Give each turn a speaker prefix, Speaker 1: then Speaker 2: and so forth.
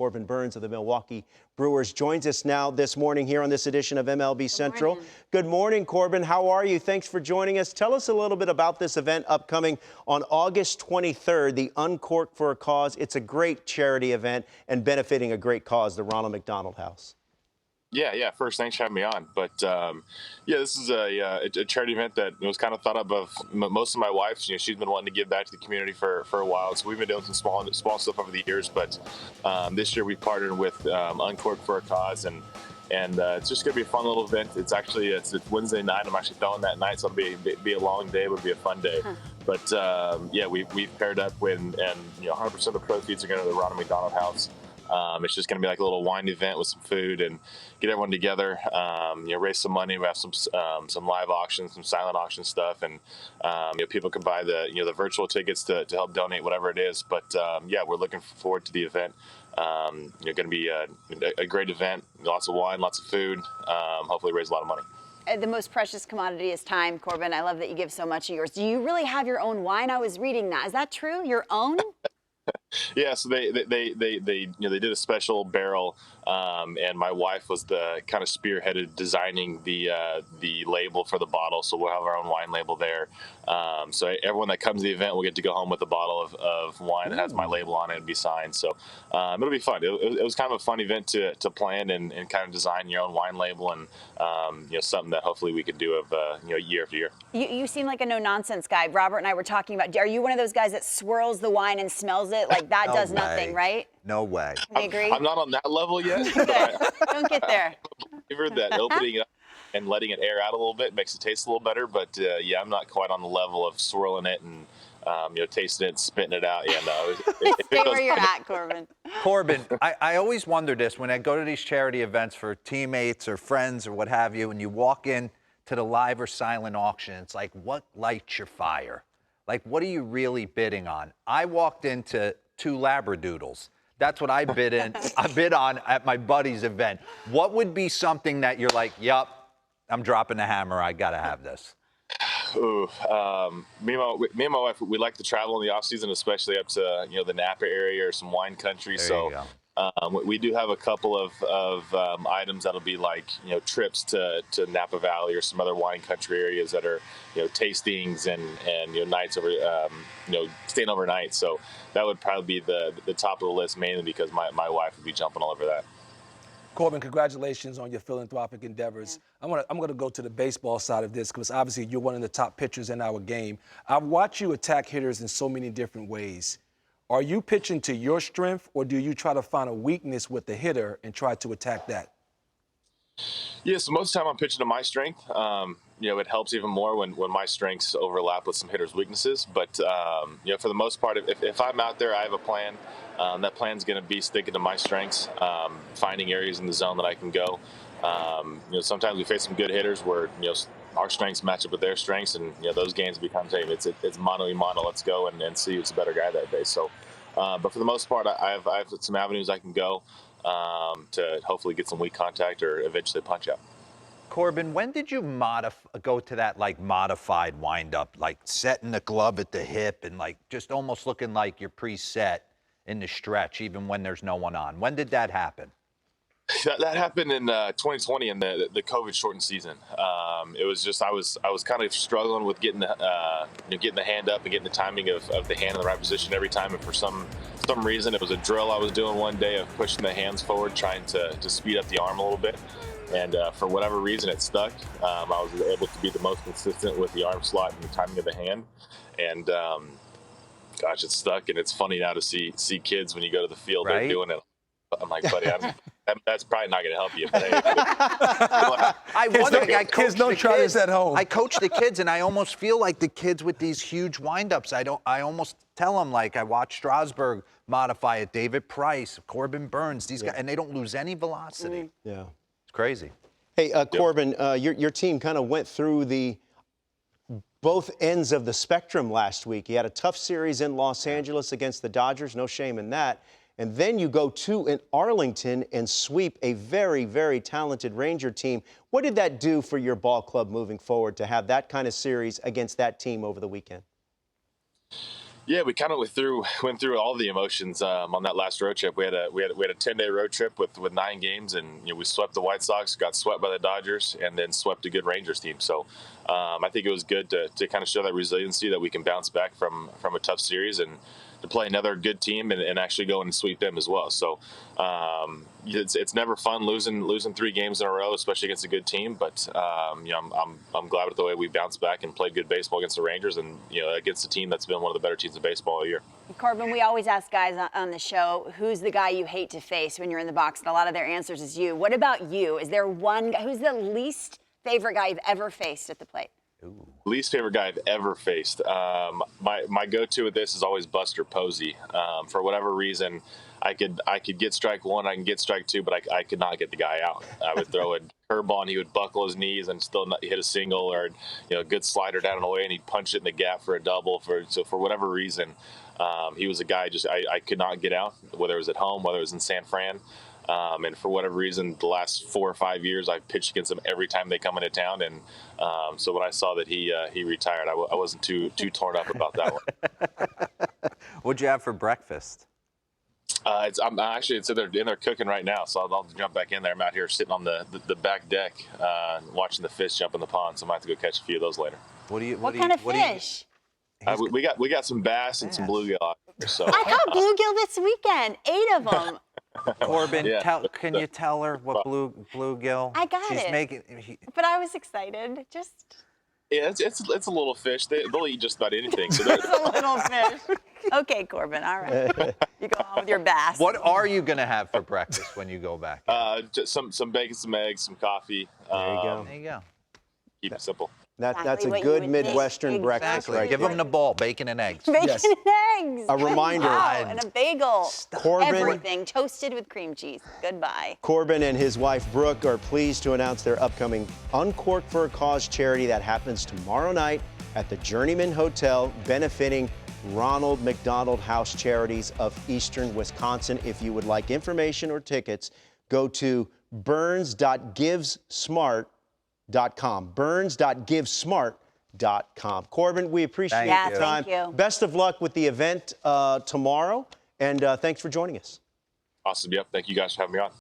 Speaker 1: Corbin Burns of the Milwaukee Brewers joins us now this morning here on this edition of MLB Central. Good morning, Corbin. How are you? Thanks for joining us. Tell us a little bit about this event upcoming on August 23rd, the Uncork for a Cause. It's a great charity event and benefiting a great cause, the Ronald McDonald House.
Speaker 2: Yeah. First, thanks for having me on. But yeah, this is a charity event that was kind of thought up of most of my wife. She's been wanting to give back to the community for a while. So we've been doing some small stuff over the years. But this year we partnered with Uncork for a Cause, and it's just gonna be a fun little event. It's Wednesday night. I'm actually filming that night, so it'll be a long day, but it'll be a fun day. But yeah, we've paired up with, and 100% of the proceeds are going to the Ronald McDonald House. It's just going to be like a little wine event with some food and get everyone together, raise some money. We have some live auctions, some silent auction stuff, and people can buy the virtual tickets to help donate whatever it is. But yeah, we're looking forward to the event. Going to be a great event, lots of wine, lots of food, hopefully raise a lot of money.
Speaker 3: The most precious commodity is time, Corbin. I love that you give so much of yours. Do you really have your own wine? I was reading that. Is that true? Your own?
Speaker 2: Yeah, so they did a special barrel, and my wife was the kind of spearheaded designing the label for the bottle. So we'll have our own wine label there. So everyone that comes to the event will get to go home with a bottle of wine that has my label on it and be signed. So it'll be fun. It was kind of a fun event to plan and kind of design your own wine label, and something that hopefully we could do of year after year.
Speaker 3: You seem like a no-nonsense guy. Robert and I were talking about, are you one of those guys that swirls the wine and smells it? Like that does nothing, right?
Speaker 4: No way.
Speaker 3: Can you agree?
Speaker 2: I'm not on that level yet. But
Speaker 3: Don't get there.
Speaker 2: that opening it up and letting it air out a little bit makes it taste a little better. But yeah, I'm not quite on the level of swirling it and tasting it and spitting it out. Yeah, no.
Speaker 3: Stay where you're at, Corbin.
Speaker 4: Corbin, I always wonder this when I go to these charity events for teammates or friends or what have you, and you walk in to the live or silent auction, it's like, what lights your fire? Like, what are you really bidding on? I walked into 2 Labradoodles. That's what I bid on at my buddy's event. What would be something that you're like, yup, I'm dropping the hammer, I gotta have this?
Speaker 2: Ooh, me and my wife, we like to travel in the off season, especially up to the Napa area or some wine country. We do have a couple of items that'll be like trips to Napa Valley or some other wine country areas that are tastings and nights over staying overnight. So that would probably be the top of the list, mainly because my wife would be jumping all over that.
Speaker 5: Corbin, congratulations on your philanthropic endeavors. Yeah. I'm going to go to the baseball side of this because obviously you're one of the top pitchers in our game. I've watched you attack hitters in so many different ways. Are you pitching to your strength, or do you try to find a weakness with the hitter and try to attack that?
Speaker 2: Yeah, so most of the time I'm pitching to my strength. It helps even more when my strengths overlap with some hitters' weaknesses. But, for the most part, if I'm out there, I have a plan. That plan's going to be sticking to my strengths, finding areas in the zone that I can go. Sometimes we face some good hitters where, our strengths match up with their strengths, and those games become it's mano y mano. Let's go and see who's a better guy that day. So, but for the most part, I have some avenues I can go to hopefully get some weak contact or eventually punch out.
Speaker 4: Corbin, when did you go to that modified windup, like setting the glove at the hip and just almost looking like you're preset in the stretch, even when there's no one on? When did that happen?
Speaker 2: That happened in 2020 in the COVID shortened season. It was just I was kind of struggling with getting the hand up and getting the timing of the hand in the right position every time. And for some reason, it was a drill I was doing one day of pushing the hands forward, trying to speed up the arm a little bit. And for whatever reason, it stuck. I was able to be the most consistent with the arm slot and the timing of the hand. And gosh, it stuck. And it's funny now to see kids when you go to the field,
Speaker 4: right?
Speaker 2: They're doing it. I'm like, buddy, that's probably not going to help you. But hey,
Speaker 4: I wonder, I
Speaker 5: kids don't try this at home.
Speaker 4: I coach the kids, and I almost feel like the kids with these huge windups. I almost tell them, I watch Strasburg modify it, David Price, Corbin Burns, these guys, and they don't lose any velocity.
Speaker 1: Yeah.
Speaker 4: It's crazy.
Speaker 1: Hey, Corbin, your team kind of went through both ends of the spectrum last week. You had a tough series in Los Angeles against the Dodgers, no shame in that. And then you go in Arlington and sweep a very, very talented Ranger team. What did that do for your ball club moving forward to have that kind of series against that team over the weekend?
Speaker 2: Yeah, we kind of went through all the emotions on that last road trip. We had a 10-day road trip with 9 games, and we swept the White Sox, got swept by the Dodgers, and then swept a good Rangers team. So I think it was good to kind of show that resiliency that we can bounce back from a tough series and to play another good team and actually go and sweep them as well. So it's never fun losing 3 games in a row, especially against a good team. But I'm glad with the way we bounced back and played good baseball against the Rangers and against a team that's been one of the better teams in baseball all year.
Speaker 3: Corbin, we always ask guys on the show, who's the guy you hate to face when you're in the box? And a lot of their answers is you. What about you? Is there one guy, who's the least favorite guy you've ever faced at the plate?
Speaker 2: Ooh. Least favorite guy I've ever faced. My go-to with this is always Buster Posey. For whatever reason, I could get strike 1, I can get strike 2, but I could not get the guy out. I would throw a curveball and he would buckle his knees and still not hit a single, or a good slider down and away and he'd punch it in the gap for a double. So for whatever reason, he was a guy I could not get out, whether it was at home, whether it was in San Fran. And for whatever reason, the last 4 or 5 years, I've pitched against them every time they come into town. And so when I saw that he retired, I wasn't too torn up about that one.
Speaker 4: What'd you have for breakfast?
Speaker 2: It's in there cooking right now, so I'll jump back in there. I'm out here sitting on the back deck watching the fish jump in the pond, so I might have to go catch a few of those later.
Speaker 3: What kind of fish?
Speaker 2: We got some bass and some bluegill out there. So
Speaker 3: I caught bluegill this weekend, 8 of them.
Speaker 4: Corbin,
Speaker 2: Yeah.
Speaker 4: can you tell her what bluegill?
Speaker 3: I got
Speaker 4: she's
Speaker 3: it.
Speaker 4: making.
Speaker 3: But I was excited. Just.
Speaker 2: yeah, it's a little fish. They'll eat just about anything. So
Speaker 3: It's a little fish. Okay, Corbin, all right. You go on with your bass.
Speaker 4: What are you gonna have for breakfast when you go back?
Speaker 2: just some bacon, some eggs, some coffee.
Speaker 1: There you go.
Speaker 4: There you go.
Speaker 2: Keep it simple.
Speaker 1: That's
Speaker 3: Exactly
Speaker 1: a
Speaker 3: what you
Speaker 1: good
Speaker 3: would think.
Speaker 1: Midwestern breakfast
Speaker 3: Exactly.
Speaker 1: right
Speaker 4: Give
Speaker 1: there.
Speaker 4: them the ball, bacon and eggs.
Speaker 3: Bacon
Speaker 5: Yes.
Speaker 3: and eggs.
Speaker 1: A reminder.
Speaker 3: Wow, and a bagel.
Speaker 1: Corbin-
Speaker 3: Everything toasted with cream cheese. Goodbye.
Speaker 1: Corbin and his wife Brooke are pleased to announce their upcoming Uncork for a Cause charity that happens tomorrow night at the Journeyman Hotel, benefiting Ronald McDonald House Charities of Eastern Wisconsin. If you would like information or tickets, go to burns.givesmart.com. burns.givesmart.com. Corbin, we appreciate
Speaker 4: Thank
Speaker 1: your
Speaker 4: you.
Speaker 1: time.
Speaker 3: Thank you.
Speaker 1: Best of luck with the event tomorrow, and thanks for joining us.
Speaker 2: Awesome. Yep. Thank you guys for having me on.